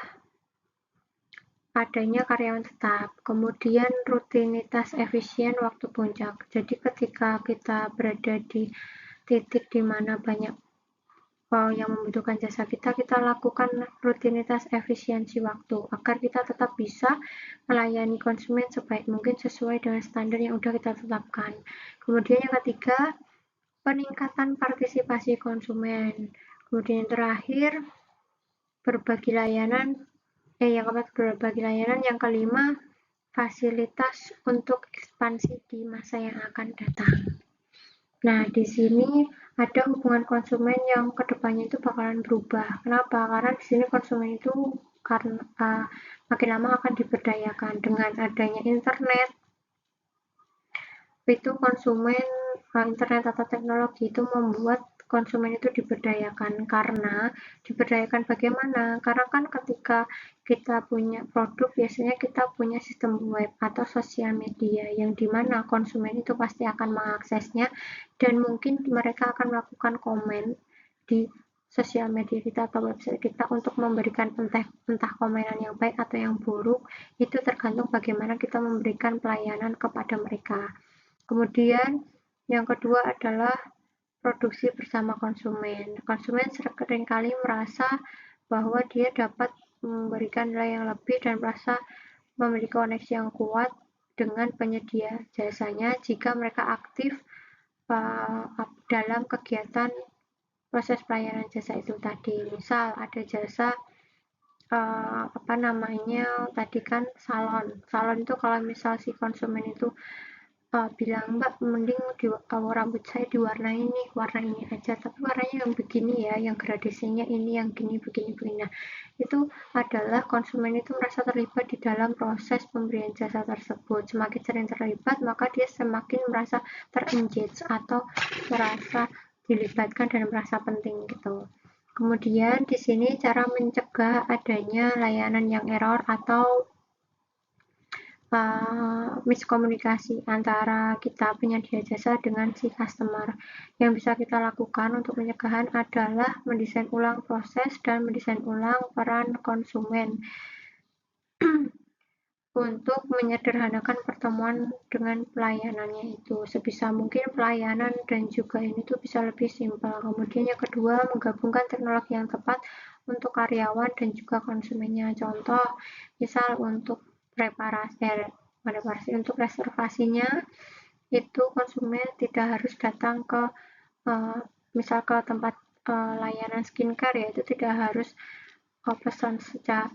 adanya karyawan tetap, kemudian rutinitas efisien waktu puncak. Jadi ketika kita berada di titik di mana banyak yang membutuhkan jasa kita, kita lakukan rutinitas efisiensi waktu agar kita tetap bisa melayani konsumen sebaik mungkin sesuai dengan standar yang sudah kita tetapkan. Kemudian yang ketiga, peningkatan partisipasi konsumen. Kemudian yang terakhir, berbagi layanan. Yang keempat, berbagi layanan. Yang kelima, fasilitas untuk ekspansi di masa yang akan datang. Nah, di sini ada hubungan konsumen yang kedepannya itu bakalan berubah. Kenapa? Karena di sini konsumen itu karena makin lama akan diberdayakan dengan adanya internet. Itu konsumen internet atau teknologi itu membuat konsumen itu diberdayakan. Karena diberdayakan bagaimana? Karena kan ketika kita punya produk, biasanya kita punya sistem web atau sosial media yang dimana konsumen itu pasti akan mengaksesnya dan mungkin mereka akan melakukan komen di sosial media kita atau website kita untuk memberikan entah komenan yang baik atau yang buruk. Itu tergantung bagaimana kita memberikan pelayanan kepada mereka. Kemudian yang kedua adalah produksi bersama konsumen. Konsumen seringkali merasa bahwa dia dapat memberikan nilai yang lebih dan merasa memiliki koneksi yang kuat dengan penyedia jasanya jika mereka aktif dalam kegiatan proses pelayanan jasa itu tadi. Misal ada jasa tadi kan salon itu kalau misal si konsumen itu bilang, Mbak, mending kalau rambut saya diwarnai nih, warna ini aja, tapi warnanya yang begini ya, yang gradasinya ini, yang gini, begini. Nah, itu adalah konsumen itu merasa terlibat di dalam proses pemberian jasa tersebut. Semakin sering terlibat, maka dia semakin merasa ter-engage atau merasa dilibatkan dan merasa penting gitu. Kemudian di sini cara mencegah adanya layanan yang error atau miskomunikasi antara kita penyedia jasa dengan si customer. Yang bisa kita lakukan untuk pencegahan adalah mendesain ulang proses dan mendesain ulang peran konsumen untuk menyederhanakan pertemuan dengan pelayanannya itu. Sebisa mungkin pelayanan dan juga ini tuh bisa lebih simpel. Kemudian yang kedua, menggabungkan teknologi yang tepat untuk karyawan dan juga konsumennya. Contoh, misal untuk reparasi untuk reservasinya itu konsumen tidak harus datang ke misal ke tempat layanan skincare ya, itu tidak harus pesan secara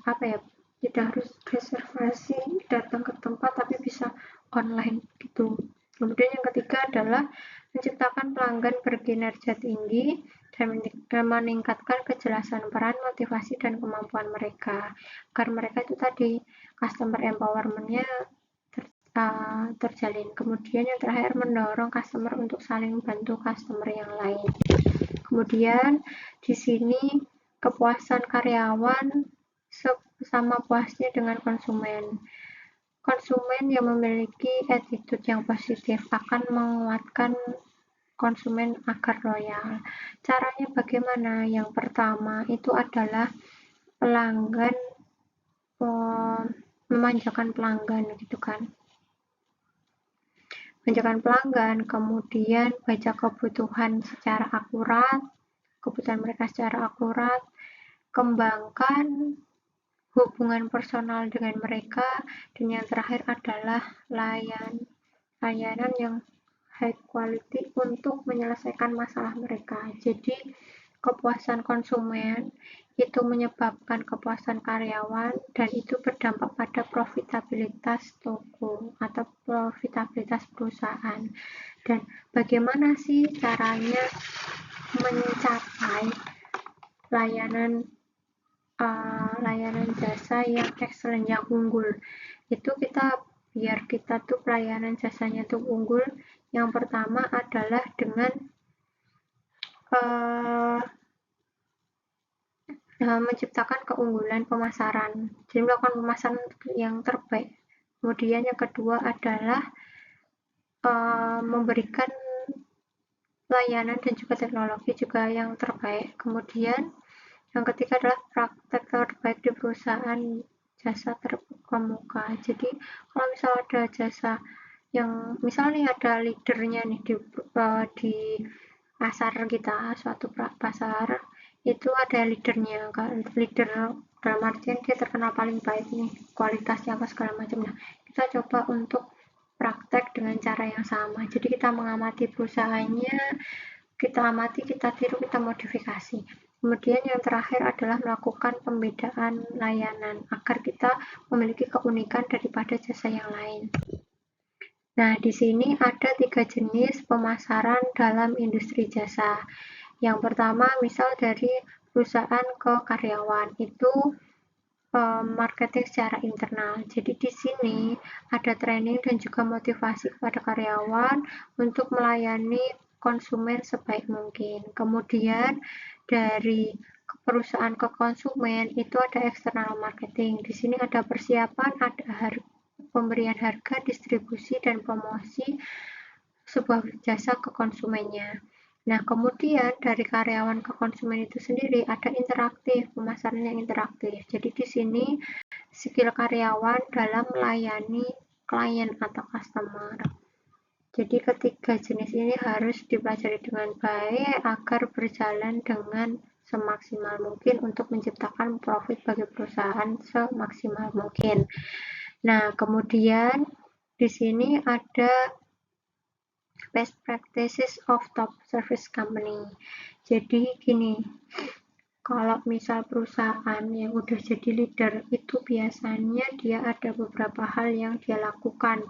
tidak harus reservasi datang ke tempat tapi bisa online gitu. Kemudian yang ketiga adalah menciptakan pelanggan berkinerja tinggi dan meningkatkan kejelasan peran, motivasi, dan kemampuan mereka agar mereka itu tadi customer empowerment-nya terjalin. Kemudian yang terakhir, mendorong customer untuk saling bantu customer yang lain. Kemudian di sini kepuasan karyawan sama puasnya dengan konsumen. Konsumen yang memiliki attitude yang positif akan menguatkan konsumen agar loyal. Caranya bagaimana? Yang pertama itu adalah pelanggan memanjakan pelanggan gitu kan. Manjakan pelanggan, kemudian baca kebutuhan mereka secara akurat, kembangkan hubungan personal dengan mereka, dan yang terakhir adalah layanan yang high quality untuk menyelesaikan masalah mereka. Jadi kepuasan konsumen itu menyebabkan kepuasan karyawan dan itu berdampak pada profitabilitas toko atau profitabilitas perusahaan. Dan bagaimana sih caranya mencapai layanan jasa yang excellent, yang unggul? Itu biar kita tuh pelayanan jasanya tuh unggul, yang pertama adalah dengan menciptakan keunggulan pemasaran, jadi melakukan pemasaran yang terbaik. Kemudian yang kedua adalah memberikan layanan dan juga teknologi juga yang terbaik. Kemudian yang ketiga adalah praktek terbaik di perusahaan jasa terkemuka. Jadi kalau misal ada jasa yang misalnya ada leadernya nih di pasar kita, suatu pasar itu ada leadernya, kan leader dalam artian dia terkenal paling baik nih, kualitasnya apa segala macam. Nah, kita coba untuk praktek dengan cara yang sama. Jadi kita mengamati perusahaannya, kita amati, kita tiru, kita modifikasi. Kemudian yang terakhir adalah melakukan pembedaan layanan agar kita memiliki keunikan daripada jasa yang lain. Nah, di sini ada 3 jenis pemasaran dalam industri jasa. Yang pertama, misal dari perusahaan ke karyawan, itu marketing secara internal. Jadi di sini ada training dan juga motivasi kepada karyawan untuk melayani konsumen sebaik mungkin. Kemudian dari perusahaan ke konsumen itu ada external marketing. Di sini ada persiapan, ada pemberian harga, distribusi, dan promosi sebuah jasa ke konsumennya. Nah, kemudian dari karyawan ke konsumen itu sendiri ada interaktif, pemasaran yang interaktif. Jadi di sini skill karyawan dalam melayani klien atau customer. Jadi ketiga jenis ini harus dipelajari dengan baik agar berjalan dengan semaksimal mungkin untuk menciptakan profit bagi perusahaan semaksimal mungkin. Nah, kemudian di sini ada best practices of top service company. Jadi gini, kalau misal perusahaan yang udah jadi leader itu biasanya dia ada beberapa hal yang dia lakukan.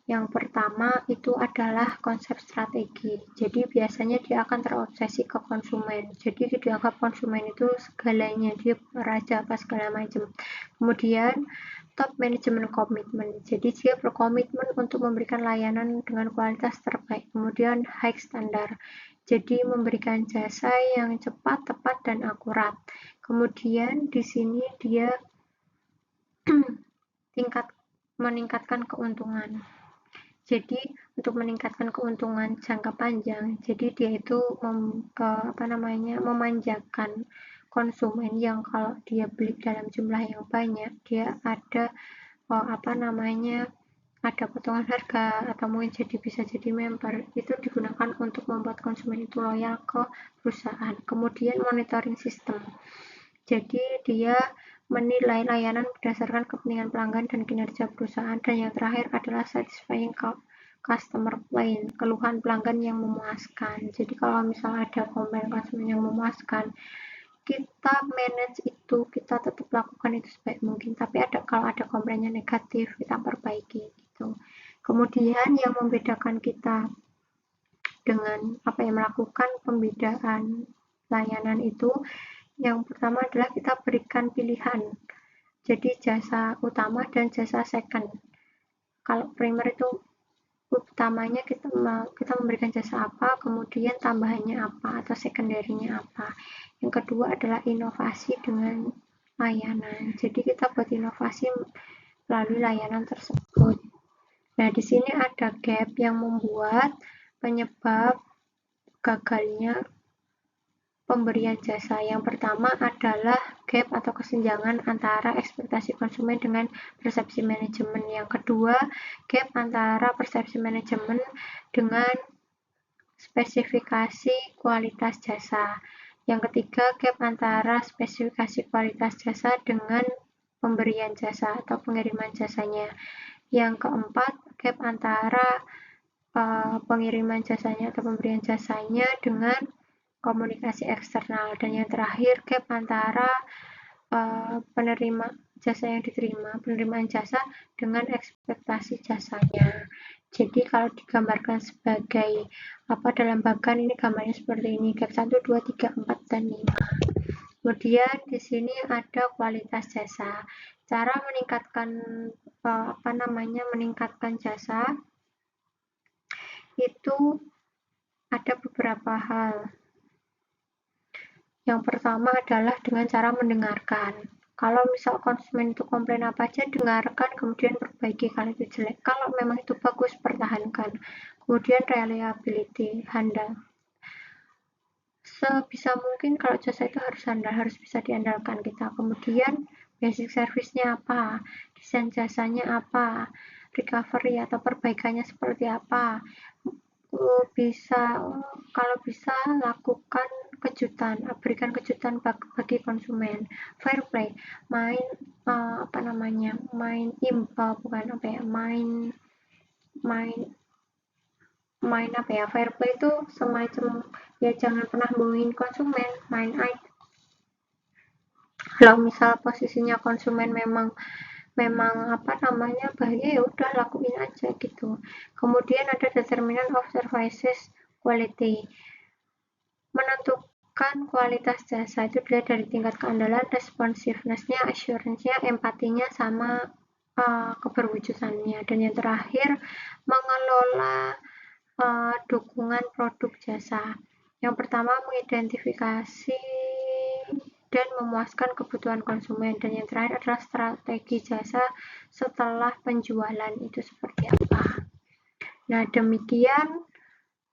Yang pertama itu adalah konsep strategi. Jadi biasanya dia akan terobsesi ke konsumen. Jadi dianggap konsumen itu segalanya, dia raja apa segala macam. Kemudian top management komitmen. Jadi dia berkomitmen untuk memberikan layanan dengan kualitas terbaik. Kemudian high standard. Jadi memberikan jasa yang cepat, tepat, dan akurat. Kemudian di sini dia meningkatkan keuntungan. Jadi untuk meningkatkan keuntungan jangka panjang, jadi dia itu memanjakan konsumen yang kalau dia beli dalam jumlah yang banyak, dia ada ada potongan harga atau mungkin bisa jadi member. Itu digunakan untuk membuat konsumen itu loyal ke perusahaan. Kemudian monitoring system. Jadi dia menilai layanan berdasarkan kepentingan pelanggan dan kinerja perusahaan. Dan yang terakhir adalah satisfying customer complaint, keluhan pelanggan yang memuaskan. Jadi kalau misalnya ada komplain konsumen yang memuaskan, kita manage itu, kita tetap lakukan itu sebaik mungkin. Tapi kalau ada komplainnya negatif, kita perbaiki gitu. Kemudian yang membedakan kita dengan melakukan pembedaan layanan itu, yang pertama adalah kita berikan pilihan. Jadi jasa utama dan jasa second. Kalau primer itu utamanya kita memberikan jasa apa, kemudian tambahannya apa atau sekunderinya apa. Yang kedua adalah inovasi dengan layanan. Jadi kita buat inovasi melalui layanan tersebut. Nah, di sini ada gap yang membuat penyebab gagalnya pemberian jasa. Yang pertama adalah gap atau kesenjangan antara ekspektasi konsumen dengan persepsi manajemen. Yang kedua, gap antara persepsi manajemen dengan spesifikasi kualitas jasa. Yang ketiga, gap antara spesifikasi kualitas jasa dengan pemberian jasa atau pengiriman jasanya. Yang keempat, gap antara pengiriman jasanya atau pemberian jasanya dengan komunikasi eksternal, dan yang terakhir gap antara penerima jasa yang diterima, penerimaan jasa dengan ekspektasi jasanya. Jadi kalau digambarkan sebagai dalam bagan ini gambarnya seperti ini, gap 1, 2, 3, 4, dan 5. Kemudian di sini ada kualitas jasa. Cara meningkatkan meningkatkan jasa itu ada beberapa hal. Yang pertama adalah dengan cara mendengarkan. Kalau misal konsumen itu komplain apa aja, dengarkan, kemudian perbaiki kalau itu jelek. Kalau memang itu bagus, pertahankan. Kemudian reliability, handal. Sebisa mungkin kalau jasa itu harus handal, harus bisa diandalkan kita. Kemudian basic service-nya apa, desain jasanya apa, recovery atau perbaikannya seperti apa. Kalau bisa lakukan kejutan, berikan kejutan bagi konsumen. Fair play, main fair play itu semacam ya jangan pernah bohongin konsumen, main aja. Kalau misal posisinya konsumen memang bahaya, ya udah lakuin aja gitu. Kemudian ada determinant of services quality. Menentukan kualitas jasa itu dilihat dari tingkat keandalan, responsiveness-nya, assurance-nya, empatinya, sama keberwujudannya. Dan yang terakhir, mengelola dukungan produk jasa. Yang pertama, mengidentifikasi dan memuaskan kebutuhan konsumen, dan yang terakhir adalah strategi jasa setelah penjualan itu seperti apa. Nah, demikian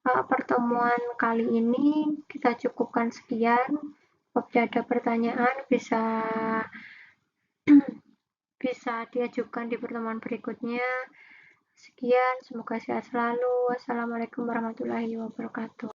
pertemuan kali ini, kita cukupkan sekian. Apabila ada pertanyaan bisa diajukan di pertemuan berikutnya. Sekian, semoga sehat selalu. Wassalamualaikum warahmatullahi wabarakatuh.